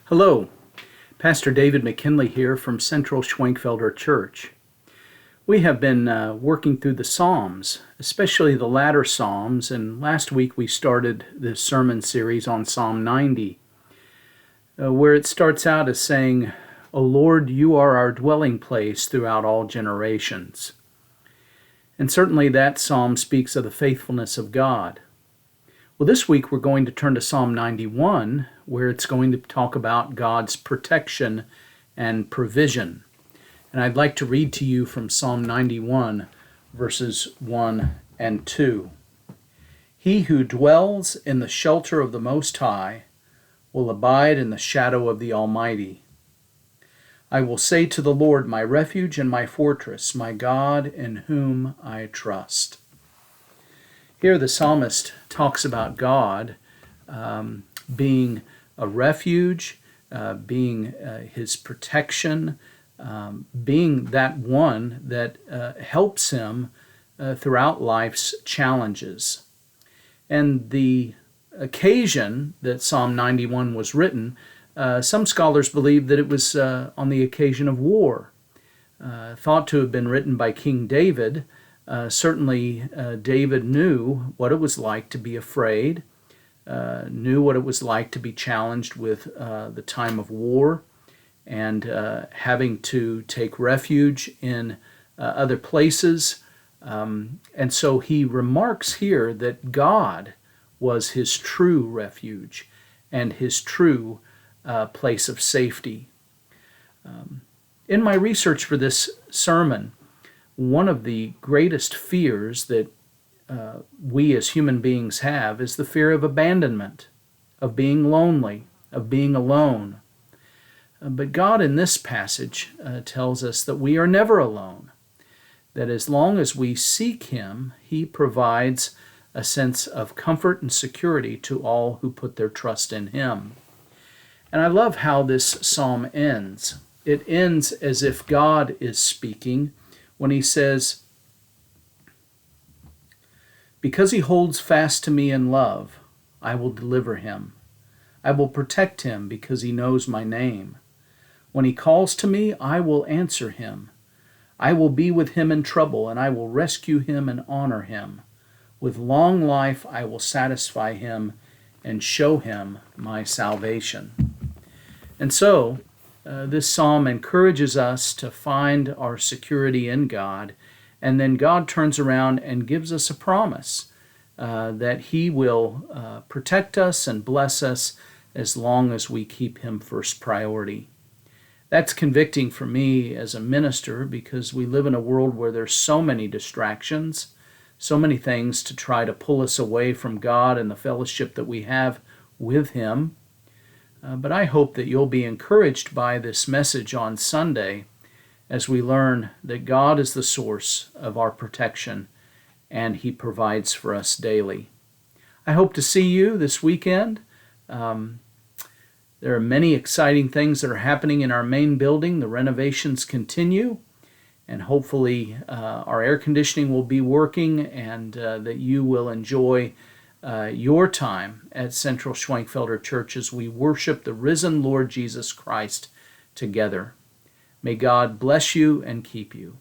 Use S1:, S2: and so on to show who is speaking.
S1: Hello, Pastor David McKinley here from Central Schwenkfelder Church. We have been working through the Psalms, especially the latter Psalms, and last week we started this sermon series on Psalm 90, where it starts out as saying, "O Lord, you are our dwelling place throughout all generations." And certainly that psalm speaks of the faithfulness of God. Well, this week we're going to turn to Psalm 91, where it's going to talk about God's protection and provision. And I'd like to read to you from Psalm 91, verses 1 and 2. "He who dwells in the shelter of the Most High will abide in the shadow of the Almighty. I will say to the Lord, my refuge and my fortress, my God in whom I trust." Here the psalmist talks about God being a refuge, being his protection, being that one that helps him throughout life's challenges. And the occasion that Psalm 91 was written, some scholars believe that it was on the occasion of war, thought to have been written by King David. Certainly, David knew what it was like to be afraid, knew what it was like to be challenged with the time of war, and having to take refuge in other places. And so he remarks here that God was his true refuge and his true place of safety. In my research for this sermon, one of the greatest fears that we as human beings have is the fear of abandonment, of being lonely, of being alone. But God in this passage tells us that we are never alone, that as long as we seek Him, He provides a sense of comfort and security to all who put their trust in Him. And I love how this psalm ends. It ends as if God is speaking, when he says, "Because he holds fast to me in love, I will deliver him. I will protect him because he knows my name. When he calls to me, I will answer him. I will be with him in trouble, and I will rescue him and honor him. With long life I will satisfy him and show him my salvation." And so, this psalm encourages us to find our security in God, and then God turns around and gives us a promise that He will protect us and bless us as long as we keep Him first priority. That's convicting for me as a minister, because we live in a world where there's so many distractions, so many things to try to pull us away from God and the fellowship that we have with Him. But I hope that you'll be encouraged by this message on Sunday as we learn that God is the source of our protection and He provides for us daily. I hope to see you this weekend. There are many exciting things that are happening in our main building. The renovations continue, and hopefully our air conditioning will be working, and that you will enjoy your time at Central Schwenkfelder Church as we worship the risen Lord Jesus Christ together. May God bless you and keep you.